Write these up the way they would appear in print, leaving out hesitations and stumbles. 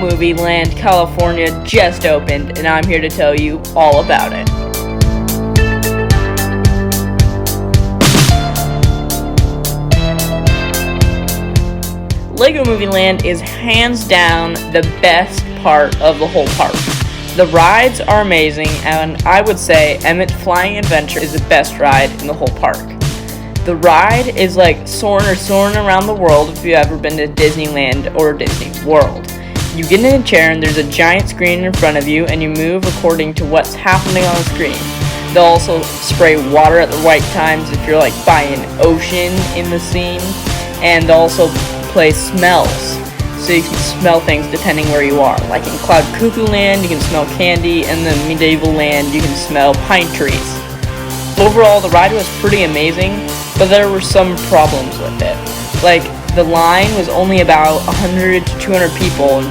Movie Land, California just opened, and I'm here to tell you all about it. Lego Movie Land is hands down the best part of the whole park. The rides are amazing, and I would say Emmett's Flying Adventure is the best ride in the whole park. The ride is like soaring around the world if you've ever been to Disneyland or Disney World. You get in a chair and there's a giant screen in front of you, and you move according to what's happening on the screen. They'll also spray water at the right times if you're like by an ocean in the scene, and they'll also play smells, so you can smell things depending where you are. Like in Cloud Cuckoo Land, you can smell candy, and then Medieval Land, you can smell pine trees. Overall, the ride was pretty amazing, but there were some problems with it. Like, the line was only about 100 to 200 people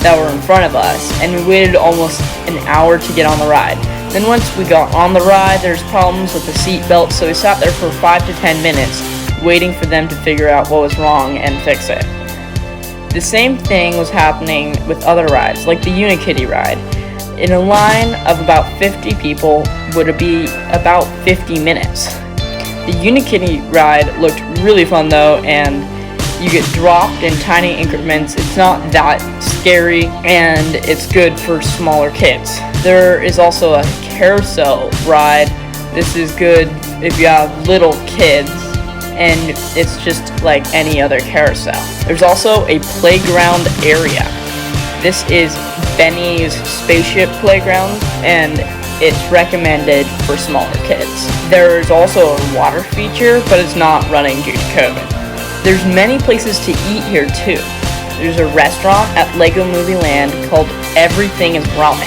that were in front of us, and we waited almost an hour to get on the ride. Then once we got on the ride, there's problems with the seat belt, so we sat there for 5 to 10 minutes, waiting for them to figure out what was wrong and fix it. The same thing was happening with other rides, like the Unikitty ride. In a line of about 50 people would be about 50 minutes. The Unikitty ride looked really fun though, and you get dropped in tiny increments. It's not that scary, and it's good for smaller kids. There is also a carousel ride. This is good if you have little kids, and it's just like any other carousel. There's also a playground area. This is Benny's Spaceship Playground, and it's recommended for smaller kids. There's also a water feature, but it's not running due to COVID. There's many places to eat here too. There's a restaurant at Lego Movie Land called Everything is Ramen,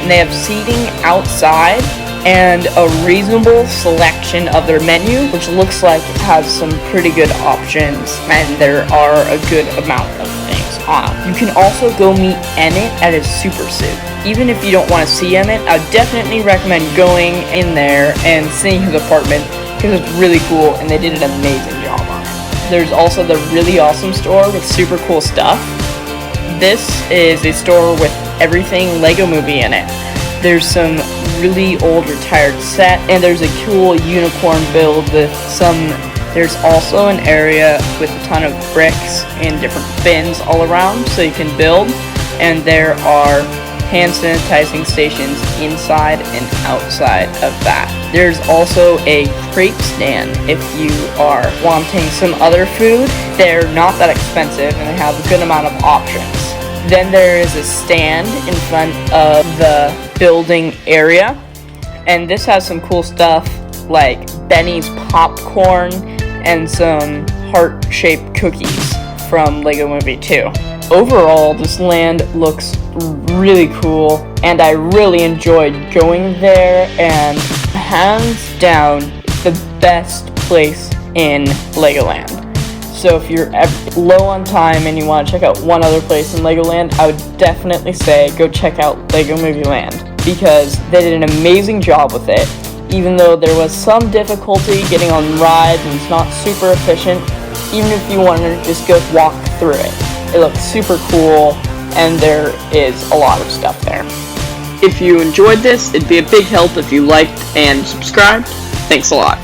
and they have seating outside and a reasonable selection of their menu, which looks like it has some pretty good options, and there are a good amount of things on. You can also go meet Emmett at his super suit. Even if you don't want to see Emmett, I would definitely recommend going in there and seeing his apartment, because it's really cool and they did an amazing job on it. There's also the really awesome store with super cool stuff. This is a store with everything Lego Movie in it. There's some really old retired set, and there's a cool unicorn build with some. There's also an area with a ton of bricks and different bins all around so you can build, and there are hand sanitizing stations inside and outside of that. There's also a Crepe Stand if you are wanting some other food. They're not that expensive and they have a good amount of options. Then there is a stand in front of the building area, and this has some cool stuff like Benny's popcorn and some heart-shaped cookies from Lego Movie 2. Overall, this land looks really cool, and I really enjoyed going there, and hands down, the best place in Legoland. So if you're low on time and you want to check out one other place in Legoland, I would definitely say go check out Lego Movie Land, because they did an amazing job with it. Even though there was some difficulty getting on rides and it's not super efficient, even if you want to just go walk through it, it looks super cool, and there is a lot of stuff there. If you enjoyed this, it'd be a big help if you liked and subscribed. Thanks a lot.